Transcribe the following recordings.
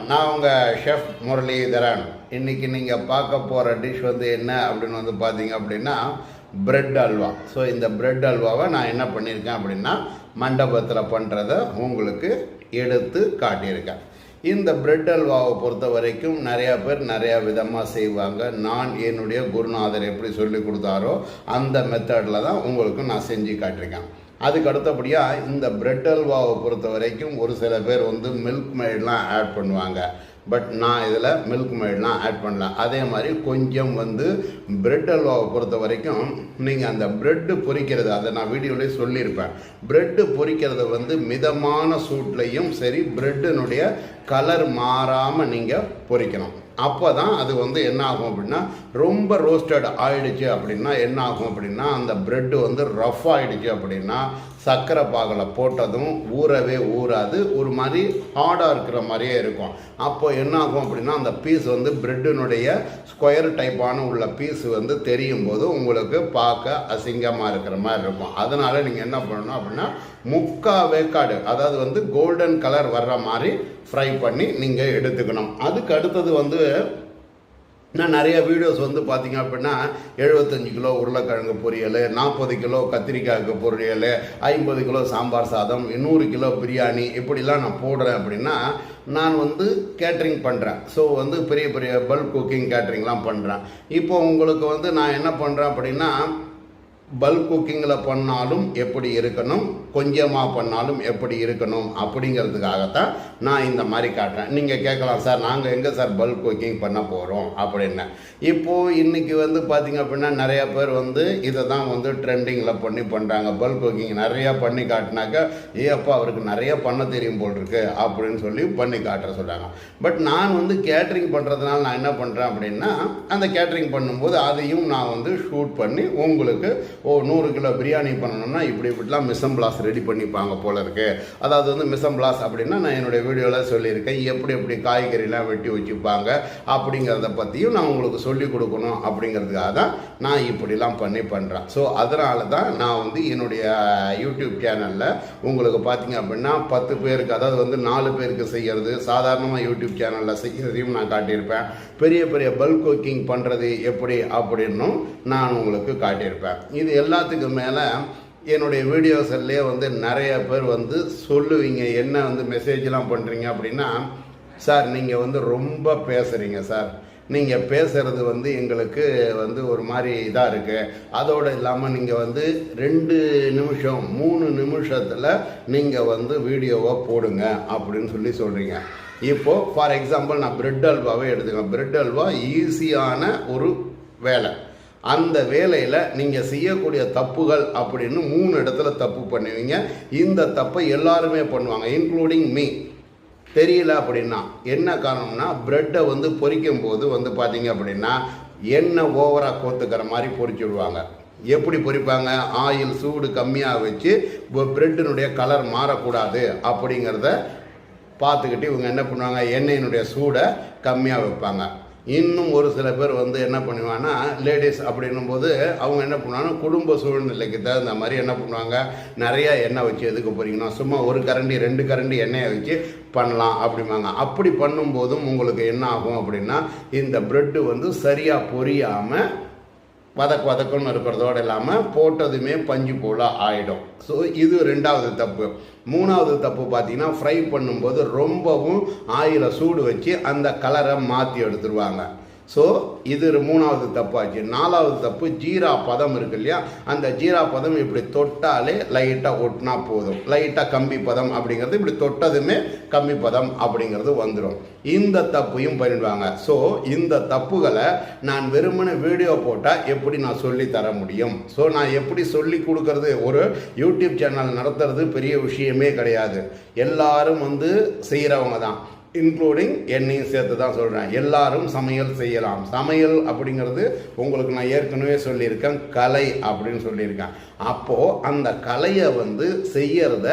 நான் உங்கள் ஷெஃப் முரளிதரன். இன்றைக்கி நீங்கள் பார்க்க போகிற டிஷ் வந்து என்ன அப்படின்னு வந்து பார்த்தீங்க அப்படின்னா பிரெட் அல்வா. ஸோ இந்த பிரெட் அல்வாவை நான் என்ன பண்ணியிருக்கேன் அப்படின்னா மண்டபத்தில் பண்ணுறதை உங்களுக்கு எடுத்து காட்டியிருக்கேன். இந்த பிரெட் அல்வாவை பொறுத்த வரைக்கும் நிறையா பேர் நிறையா விதமாக செய்வாங்க. நான் என்னுடைய குருநாதர் எப்படி சொல்லி கொடுத்தாரோ அந்த மெத்தடில் தான் உங்களுக்கு நான் செஞ்சு காட்டியிருக்கேன். அதுக்கு அடுத்தபடியாக இந்த பிரெட் அல்வாவை பொறுத்த வரைக்கும் ஒரு சில பேர் வந்து மில்க் மெய்ட்லாம் ஆட் பண்ணுவாங்க. பட் நான் இதில் மில்க் மெய்ட்லாம் ஆட் பண்ணல. அதே மாதிரி கொஞ்சம் வந்து பிரெட் அல்வாவை பொறுத்த வரைக்கும் நீங்கள் அந்த ப்ரெட்டு பொரிக்கிறது, அதை நான் வீடியோலேயே சொல்லியிருப்பேன். ப்ரெட்டு பொரிக்கிறத வந்து மிதமான சூட்லேயும் சரி ப்ரெட்டினுடைய கலர் மாறாமல் நீங்கள் பொரிக்கணும். அப்போ தான் அது வந்து என்ன ஆகும் அப்படின்னா, ரொம்ப ரோஸ்டட் ஆகிடுச்சு அப்படின்னா என்ன ஆகும் அப்படின்னா, அந்த ப்ரெட்டு வந்து ரஃப் ஆகிடுச்சு அப்படின்னா சர்க்கரை பாகில் போட்டதும் ஊறவே ஊறாது, ஒரு மாதிரி ஹார்டாக இருக்கிற மாதிரியே இருக்கும். அப்போ என்ன ஆகும் அப்படின்னா அந்த பீஸ் வந்து ப்ரெட்டினுடைய ஸ்கொயர் டைப்பான உள்ள பீஸ் வந்து தெரியும் போது உங்களுக்கு பார்க்க அசிங்கமாக இருக்கிற மாதிரி இருக்கும். அதனால் நீங்கள் என்ன பண்ணணும் அப்படின்னா முக்கால் வேக்காடு, அதாவது வந்து கோல்டன் கலர் வர்ற மாதிரி ஃப்ரை பண்ணி நீங்கள் எடுத்துக்கணும். அதுக்கு அடுத்தது வந்து நான் நிறைய வீடியோஸ் வந்து பார்த்தீங்க அப்படின்னா 75 கிலோ உருளைக்கிழங்கு பொரியல், 40 கிலோ கத்திரிக்காய்க்கு பொரியல், 50 கிலோ சாம்பார் சாதம், 100 கிலோ பிரியாணி இப்படிலாம் நான் போடுறேன் அப்படின்னா நான் வந்து கேட்ரிங் பண்ணுறேன். ஸோ வந்து பெரிய பெரிய பல்க் குக்கிங் கேட்ரிங்லாம் பண்ணுறேன். இப்போ உங்களுக்கு வந்து நான் என்ன பண்ணுறேன் அப்படின்னா பல்க் குக்கிங்கில் பண்ணாலும் எப்படி இருக்கணும், கொஞ்சமாக பண்ணாலும் எப்படி இருக்கணும் அப்படிங்கிறதுக்காகத்தான் நான் இந்த மாதிரி காட்டுறேன். நீங்கள் கேட்கலாம், சார் நாங்கள் எங்கே சார் பல்க் குக்கிங் பண்ண போகிறோம் அப்படின்னு. இப்போது இன்றைக்கி வந்து பார்த்திங்க அப்படின்னா நிறையா பேர் வந்து இதை தான் வந்து ட்ரெண்டிங்கில் பண்ணி பண்ணுறாங்க. பல்க் குக்கிங் நிறையா பண்ணி காட்டினாக்கா அப்பா அவருக்கு நிறையா பண்ண தெரியும் போல் இருக்கு அப்படின்னு சொல்லி பண்ணி காட்டுற சொல்கிறாங்க. பட் நான் வந்து கேட்ரிங் பண்ணுறதுனால நான் என்ன பண்ணுறேன் அப்படின்னா அந்த கேட்ரிங் பண்ணும்போது அதையும் நான் வந்து ஷூட் பண்ணி உங்களுக்கு 100 கிலோ பிரியாணி பண்ணணும்னா இப்படிலாம் மிசம்பிளாஸ் ரெடி பண்ணிப்பாங்க போல இருக்குது. அதாவது வந்து மிசம்பிளாஸ் அப்படின்னா நான் என்னுடைய வீடியோவில் சொல்லியிருக்கேன், எப்படி காய்கறிலாம் வெட்டி வச்சுப்பாங்க அப்படிங்கிறத பற்றியும் நான் உங்களுக்கு சொல்லிக் கொடுக்கணும் அப்படிங்கிறதுக்காக தான் நான் இப்படிலாம் பண்ணி பண்ணுறேன். ஸோ அதனால தான் நான் வந்து என்னுடைய யூடியூப் சேனலில் உங்களுக்கு பார்த்தீங்க அப்படின்னா 10 பேருக்கு, அதாவது வந்து 4 பேருக்கு செய்கிறது, சாதாரணமாக யூடியூப் சேனலில் செய்கிறதையும் நான் காட்டியிருப்பேன். பெரிய பெரிய பல்க் குக்கிங் பண்ணுறது எப்படி அப்படின்னும் நான் உங்களுக்கு காட்டியிருப்பேன். இது எல்லாத்துக்கும் மேலே என்னுடைய வீடியோஸ்லேயே வந்து நிறைய பேர் வந்து சொல்லுவீங்க, என்ன வந்து மெசேஜ்லாம் பண்ணுறீங்க அப்படின்னா, சார் நீங்கள் வந்து ரொம்ப பேசுகிறீங்க சார், நீங்கள் பேசுகிறது வந்து எங்களுக்கு வந்து ஒரு மாதிரி இதாக இருக்குது. அதோடு இல்லாமல் நீங்கள் வந்து 2 நிமிஷம் 3 நிமிஷத்தில் நீங்கள் வந்து வீடியோவை போடுங்க அப்படின்னு சொல்கிறீங்க. இப்போது ஃபார் எக்ஸாம்பிள் நான் பிரெட் அல்வாவே எடுத்துக்கேன். பிரெட் அல்வா ஈஸியான ஒரு வேலை. அந்த வேலையில் நீங்கள் செய்யக்கூடிய தப்புகள் அப்படின்னு 3 இடத்துல தப்பு பண்ணுவீங்க. இந்த தப்பை எல்லாருமே பண்ணுவாங்க, இன்க்ளூடிங் மீ. தெரியல அப்படின்னா என்ன காரணம்னா, ப்ரெட்டை வந்து பொரிக்கும் போது வந்து பார்த்தீங்க அப்படின்னா எண்ணெய் ஓவராக கோத்துக்கிற மாதிரி பொரிச்சு விடுவாங்க. எப்படி பொரிப்பாங்க, ஆயில் சூடு கம்மியாக வச்சு ப்ரெட்டினுடைய கலர் மாறக்கூடாது அப்படிங்கிறத பார்த்துக்கிட்டு இவங்க என்ன பண்ணுவாங்க, எண்ணெயினுடைய சூடை கம்மியாக வைப்பாங்க. இன்னும் ஒரு சில பேர் வந்து என்ன பண்ணுவாங்கன்னா, லேடிஸ் அப்படின்னும் போது அவங்க என்ன பண்ணுவாங்கன்னா குடும்ப சூழ்நிலைக்கு தகுந்த மாதிரி என்ன பண்ணுவாங்க, நிறையா எண்ணெய் வச்சு எதுக்கு போகிறீங்கன்னா சும்மா 1 கரண்டி 2 கரண்டி எண்ணெயை வச்சு பண்ணலாம் அப்படிம்பாங்க. அப்படி பண்ணும்போதும் உங்களுக்கு என்ன ஆகும் அப்படின்னா இந்த ப்ரெட்டு வந்து சரியாக பொரியாமல் வதக்குன்னு இருக்கிறதோடு இல்லாமல் போட்டதுமே பஞ்சு போல் ஆகிடும். ஸோ இது 2வது தப்பு. 3வது தப்பு பார்த்தீங்கன்னா ஃப்ரை பண்ணும்போது ரொம்பவும் ஆயிலை சூடு வச்சு அந்த கலரை மாற்றி எடுத்துருவாங்க. ஸோ இது 3வது தப்பாச்சு. 4வது தப்பு ஜீரா பதம் இருக்கு இல்லையா, அந்த ஜீரா பதம் இப்படி தொட்டாலே லைட்டாக ஒட்டினா போதும். லைட்டாக கம்பி பதம் அப்படிங்கிறது இப்படி தொட்டதுமே கம்பி பதம் அப்படிங்கிறது வந்துடும். இந்த தப்பையும் பண்ணிடுவாங்க. ஸோ இந்த தப்புகளை நான் வெறுமனே வீடியோ போட்டால் எப்படி நான் சொல்லி தர முடியும்? ஸோ நான் எப்படி சொல்லி கொடுக்கறது? ஒரு யூடியூப் சேனல் நடத்துறது பெரிய விஷயமே கிடையாது. எல்லாரும் வந்து செய்கிறவங்க தான், இன்க்ளூடிங் என்னையும் சேர்த்து தான் சொல்கிறேன். எல்லாரும் சமையல் செய்யலாம். சமையல் அப்படிங்கிறது உங்களுக்கு நான் ஏற்கனவே சொல்லியிருக்கேன், கலை அப்படின்னு சொல்லியிருக்கேன். அப்போது அந்த கலையை வந்து செய்யறத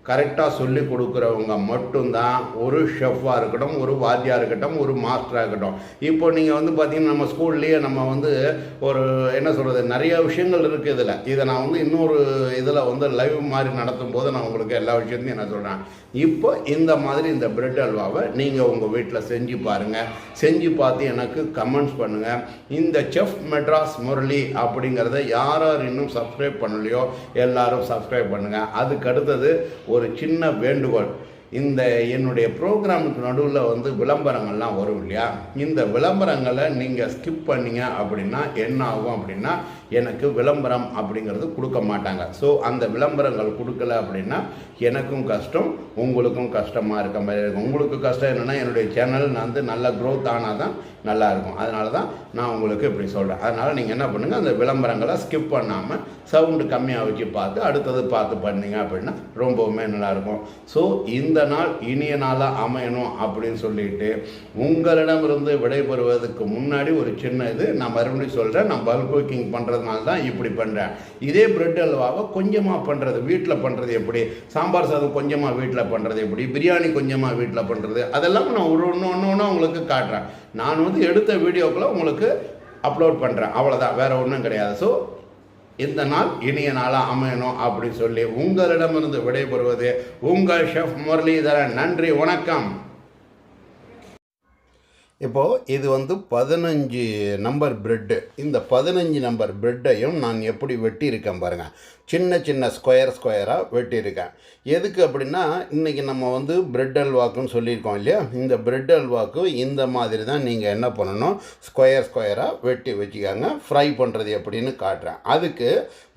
கரெக்டாக சொல்லி கொடுக்குறவங்க மட்டும்தான் ஒரு ஷெஃப்பாக இருக்கட்டும், ஒரு வாத்தியாக இருக்கட்டும், ஒரு மாஸ்டராக இருக்கட்டும். இப்போ நீங்கள் வந்து பார்த்தீங்கன்னா நம்ம ஸ்கூல்லேயே நம்ம வந்து ஒரு என்ன சொல்கிறது, நிறைய விஷயங்கள் இருக்குது இதில். இதை நான் வந்து இன்னொரு இதில் வந்து லைவ் மாதிரி நடத்தும் போது நான் உங்களுக்கு எல்லா விஷயத்தையும் என்ன சொல்கிறேன். இப்போ இந்த மாதிரி இந்த பிரெட் அல்வாவை நீங்கள் உங்கள் வீட்டில் செஞ்சு பாருங்கள். செஞ்சு பார்த்து எனக்கு கமெண்ட்ஸ் பண்ணுங்கள். இந்த செஃப் மெட்ராஸ் முரளி அப்படிங்கிறத யார் இன்னும் சப்ஸ்கிரைப் பண்ணலையோ எல்லாரும் சப்ஸ்கிரைப் பண்ணுங்கள். அதுக்கு அடுத்தது ஒரு சின்ன வேண்டுகோள். இந்த என்னுடைய ப்ரோக்ராமுக்கு நடுவில் வந்து விளம்பரங்கள்லாம் வரும் இல்லையா, இந்த விளம்பரங்களை நீங்கள் ஸ்கிப் பண்ணிங்க அப்படின்னா என்ன ஆகும் அப்படின்னா எனக்கு விளம்பரம் அப்படிங்கிறது கொடுக்க மாட்டாங்க. ஸோ அந்த விளம்பரங்கள் கொடுக்கல அப்படின்னா எனக்கும் கஷ்டம், உங்களுக்கும் கஷ்டமாக இருக்க மாதிரி இருக்கும். உங்களுக்கு கஷ்டம் என்னென்னா என்னுடைய சேனல் நான் வந்து நல்ல க்ரோத் ஆனால் தான் நல்லாயிருக்கும். அதனால தான் நான் உங்களுக்கு இப்படி சொல்கிறேன். அதனால் நீங்கள் என்ன பண்ணுங்கள், அந்த விளம்பரங்களை ஸ்கிப் பண்ணாமல் சவுண்டு கம்மியாக வச்சு பார்த்து அடுத்தது பார்த்து பண்ணிங்க அப்படின்னா ரொம்பவுமே நல்லாயிருக்கும். ஸோ இந்த நாள் இனிய நாளாக அமையணும் அப்படின்னு சொல்லிட்டு உங்களிடமிருந்து விடைபெறுவதற்கு முன்னாடி ஒரு சின்ன இது நான் மறுபடியும் சொல்கிறேன். நான் பல்க் குக்கிங் பண்ணுறதுனால தான் இப்படி பண்ணுறேன். இதே பிரெட் அல்வாவை கொஞ்சமாக பண்ணுறது, வீட்டில் பண்ணுறது எப்படி, சாம்பார் சாதம் கொஞ்சமாக வீட்டில் பண்ணுறது எப்படி, பிரியாணி கொஞ்சமாக வீட்டில் பண்ணுறது, அதெல்லாம் நான் ஒன்று உங்களுக்கு காட்டுறேன். நான் வந்து எடுத்த வீடியோக்களை உங்களுக்கு அப்லோட் பண்ணுறேன், அவ்வளோதான், வேறு ஒன்றும் கிடையாது. ஸோ இந்த நாள் இனிய நாளாக அமையணும் அப்படின்னு சொல்லி உங்களிடமிருந்து விடைபெறுவது உங்கள் ஷெஃப் முரளிதரன். நன்றி, வணக்கம். இப்போது இது வந்து 15 நம்பர் ப்ரெட்டு. இந்த 15 நம்பர் ப்ரெட்டையும் நான் எப்படி வெட்டியிருக்கேன் பாருங்கள். சின்ன சின்ன ஸ்கொயராக வெட்டியிருக்கேன். எதுக்கு அப்படின்னா இன்றைக்கி நம்ம வந்து பிரெட் அல்வாக்குன்னு சொல்லியிருக்கோம் இல்லையா, இந்த பிரெட் அல்வாக்கு இந்த மாதிரி தான் நீங்கள் என்ன பண்ணணும், ஸ்கொயராக வெட்டி வச்சுக்காங்க. ஃப்ரை பண்ணுறது எப்படின்னு காட்டுறேன். அதுக்கு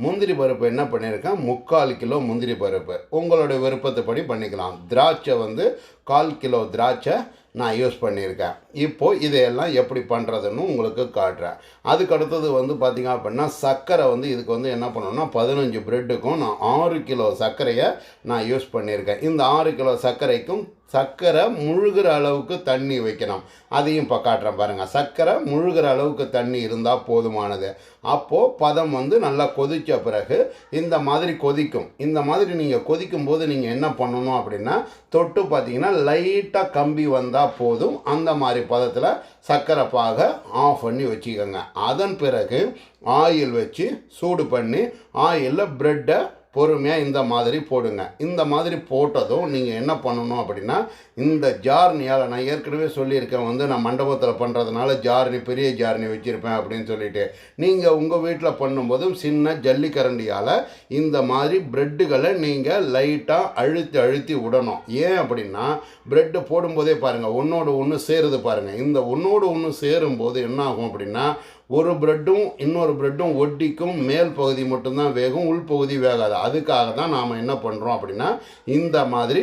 முந்திரி பருப்பு என்ன பண்ணியிருக்கேன், 3/4 கிலோ முந்திரி பருப்பு, உங்களுடைய விருப்பத்தைப்படி பண்ணிக்கலாம். திராட்சை வந்து 1/4 கிலோ திராட்சை நான் யூஸ் பண்ணியிருக்கேன். இப்போது இதையெல்லாம் எப்படி பண்ணுறதுன்னு உங்களுக்கு காட்டுறேன். அதுக்கு அடுத்தது வந்து பார்த்திங்க அப்படின்னா சர்க்கரை வந்து இதுக்கு வந்து என்ன பண்ணணும்னா 15 ப்ரெட்டுக்கும் நான் 6 கிலோ சர்க்கரையை நான் யூஸ் பண்ணியிருக்கேன். இந்த 6 கிலோ சர்க்கரைக்கும் சர்க்கரை முழுகிற அளவுக்கு தண்ணி வைக்கணும். அதையும் இப்போ காட்டுறேன் பாருங்கள். சர்க்கரை முழுகிற அளவுக்கு தண்ணி இருந்தால் போதுமானது. அப்போது பதம் வந்து நல்லா கொதித்த பிறகு இந்த மாதிரி கொதிக்கும். இந்த மாதிரி நீங்கள் கொதிக்கும் போது நீங்கள் என்ன பண்ணணும் அப்படின்னா தொட்டு பார்த்தீங்கன்னா லைட்டாக கம்பி வந்தால் போதும். அந்த மாதிரி பதத்தில் சர்க்கரை பாகை ஆஃப் பண்ணி வச்சுக்கோங்க. அதன் பிறகு ஆயில் வச்சு சூடு பண்ணி ஆயிலில் ப்ரெட்டை பொறுமையாக இந்த மாதிரி போடுங்க. இந்த மாதிரி போட்டதும் நீங்கள் என்ன பண்ணணும் அப்படின்னா இந்த ஜார்னியால், நான் ஏற்கனவே சொல்லியிருக்கேன் வந்து நான் மண்டபத்தில் பண்ணுறதுனால பெரிய ஜார்னி வச்சுருப்பேன் அப்படின்னு சொல்லிட்டு, நீங்கள் உங்கள் வீட்டில் பண்ணும்போதும் சின்ன ஜல்லிக்கரண்டியால் இந்த மாதிரி ப்ரெட்டுகளை நீங்கள் லைட்டாக அழுத்தி விடணும். ஏன் அப்படின்னா ப்ரெட்டு போடும்போதே பாருங்கள் ஒன்றோடு ஒன்று சேருது பாருங்கள். இந்த ஒன்றோடு ஒன்று சேரும்போது என்ன ஆகும் அப்படின்னா ஒரு ப்ரெட்டும் இன்னொரு ப்ரெட்டும் ஒட்டிக்கும், மேல் பகுதி மட்டும்தான் வேகும், உள்பகுதி வேகாது. அதுக்காக தான் நாம் என்ன பண்ணுறோம் அப்படின்னா இந்த மாதிரி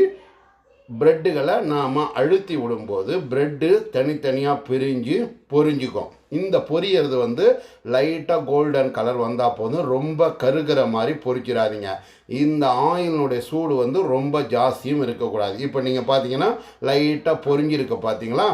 ப்ரெட்டுகளை நாம் அழுத்தி விடும்போது ப்ரெட்டு தனித்தனியாக பிரிஞ்சு பொரிஞ்சுக்கும். இந்த பொரியறது வந்து லைட்டாக கோல்டன் கலர் வந்தால் போதும், ரொம்ப கருகிற மாதிரி பொரிச்சிடாதீங்க. இந்த ஆயிலினுடைய சூடு வந்து ரொம்ப ஜாஸ்தியும் இருக்கக்கூடாது. இப்போ நீங்கள் பார்த்தீங்கன்னா லைட்டாக பொரிஞ்சிருக்க பார்த்தீங்களா,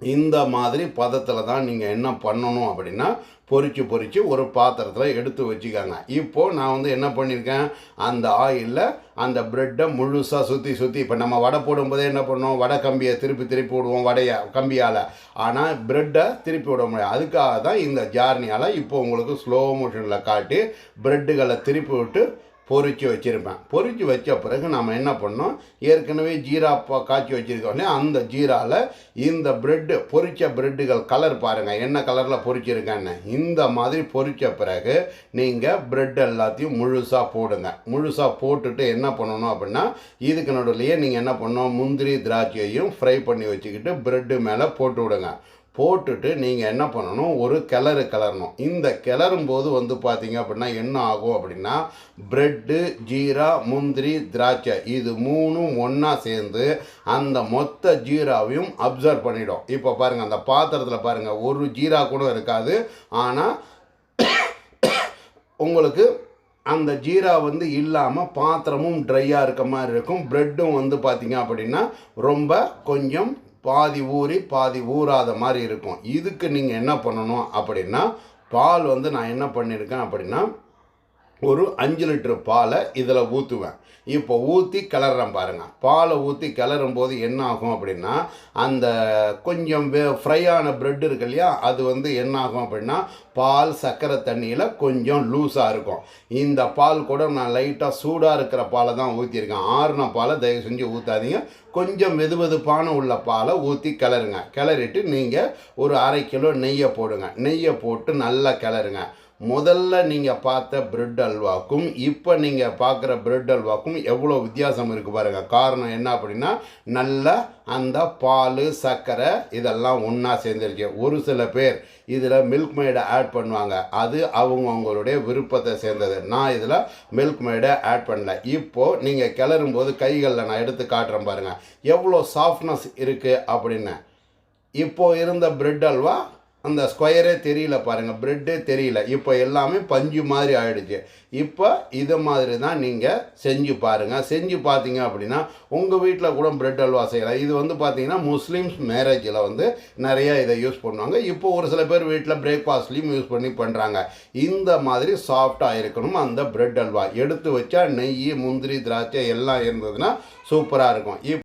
இந்த மாதிரி பதத்தில் தான் நீங்கள் என்ன பண்ணணும் அப்படின்னா பொரித்து ஒரு பாத்திரத்தில் எடுத்து வச்சுக்காங்க. இப்போது நான் வந்து என்ன பண்ணியிருக்கேன், அந்த ஆயிலில் அந்த ப்ரெட்டை முழுசாக சுற்றி இப்போ நம்ம வடை போடும்போதே என்ன பண்ணுவோம், வடை கம்பியை திருப்பி விடுவோம் கம்பியால். ஆனால் ப்ரெட்டை திருப்பி விட முடியாது. அதுக்காக தான் இந்த ஜார்னியால் இப்போ உங்களுக்கு ஸ்லோ மோஷனில் காட்டி ப்ரெட்டுகளை திருப்பி விட்டு பொரித்து வச்சுருப்பேன். பொரித்து வச்ச பிறகு நம்ம என்ன பண்ணோம், ஏற்கனவே ஜீரா காய்ச்சி வச்சுருக்கோம் இல்லையா, அந்த ஜீராவில் இந்த ப்ரெட்டு பொரித்த ப்ரெட்டுகள் கலர் பாருங்கள் என்ன கலரில் பொரிச்சிருக்கேன்னு. இந்த மாதிரி பொரித்த பிறகு நீங்கள் ப்ரெட் எல்லாத்தையும் முழுசாக போடுங்க. முழுசாக போட்டுட்டு என்ன பண்ணணும் அப்படின்னா இதுக்கு நடுவுலையே நீங்கள் என்ன பண்ணணும், முந்திரி திராட்சையையும் ஃப்ரை பண்ணி வச்சுக்கிட்டு ப்ரெட்டு மேலே போட்டு விடுங்க. போட்டுட்டு நீங்கள் என்ன பண்ணணும், ஒரு கிளறணும். இந்த கிளறும் போது வந்து பார்த்தீங்க அப்படின்னா என்ன ஆகும் அப்படின்னா ப்ரெட்டு, ஜீரா, முந்திரி, திராட்சை இது மூணும் ஒன்றா சேர்ந்து அந்த மொத்த ஜீராவையும் அப்சர்வ் பண்ணிடும். இப்போ பாருங்கள் அந்த பாத்திரத்தில் பாருங்கள் ஒரு ஜீரா கூட இருக்காது. ஆனால் உங்களுக்கு அந்த ஜீரா வந்து இல்லாமல் பாத்திரமும் ட்ரையாக இருக்க மாதிரி இருக்கும். ப்ரெட்டும் வந்து பார்த்தீங்க அப்படின்னா ரொம்ப கொஞ்சம் பாதி ஊறி பாதி ஊறாத மாதிரி இருக்கும். இதுக்கு நீங்கள் என்ன பண்ணணும் அப்படின்னா பால் வந்து நான் என்ன பண்ணியிருக்கேன் அப்படின்னா ஒரு 5 லிட்டர் பாலை இதில் ஊற்றுவேன். இப்போ ஊற்றி கிளறேன் பாருங்கள். பாலை ஊற்றி கிளறும் போது என்ன ஆகும் அப்படின்னா, அந்த கொஞ்சம் ஃப்ரை ஆன ப்ரெட் இருக்கு இல்லையா, அது வந்து என்ன ஆகும் அப்படின்னா பால் சர்க்கரை தண்ணியில் கொஞ்சம் லூஸாக இருக்கும். இந்த பால் கூட நான் லைட்டாக சூடாக இருக்கிற பாலை தான் ஊற்றிருக்கேன். ஆறுன பாலை தயவு செஞ்சு ஊற்றாதீங்க. கொஞ்சம் வெதுவெதுப்பான உள்ள பாலை ஊற்றி கிளறுங்க. கிளறிட்டு நீங்கள் ஒரு 1/2 கிலோ நெய்யை போடுங்க. நெய்யை போட்டு நல்லா கிளறுங்க. முதல்ல நீங்கள் பார்த்த பிரெட் அல்வாக்கும் இப்போ நீங்கள் பார்க்குற பிரெட் அல்வாக்கும் எவ்வளோ வித்தியாசம் இருக்குது பாருங்கள். காரணம் என்ன அப்படின்னா, நல்லா அந்த பால் சர்க்கரை இதெல்லாம் ஒன்றா சேர்ந்துருச்சு. ஒரு சில பேர் இதில் மில்க் மேடை ஆட் பண்ணுவாங்க. அது அவங்களுடைய விருப்பத்தை சேர்ந்தது. நான் இதில் மில்க் மேடை ஆட் பண்ணல. இப்போது நீங்கள் கிளறும் போது கைகளில் நான் எடுத்து காட்டுறேன் பாருங்கள் எவ்வளோ சாஃப்ட்னஸ் இருக்குது அப்படின்னு. இப்போது இருந்த பிரெட் அல்வா அந்த ஸ்கொயரே தெரியல பாருங்கள், ப்ரெட்டே தெரியல. இப்போ எல்லாமே பஞ்சு மாதிரி ஆகிடுச்சு. இப்போ இது மாதிரி தான் நீங்கள் செஞ்சு பாருங்கள். செஞ்சு பார்த்தீங்க அப்படின்னா உங்கள் வீட்டில் கூட பிரெட் அல்வா செய்யலாம். இது வந்து பார்த்தீங்கன்னா முஸ்லீம்ஸ் மேரேஜில் வந்து நிறைய இதை யூஸ் பண்ணுவாங்க. இப்போ ஒரு சில பேர் வீட்டில் பிரேக்ஃபாஸ்ட்லேயும் யூஸ் பண்ணுறாங்க. இந்த மாதிரி சாஃப்டாக இருக்கணும் அந்த பிரெட் அல்வா. எடுத்து வச்சா நெய், முந்திரி, திராட்சை எல்லாம் இருந்ததுன்னா சூப்பராக இருக்கும்.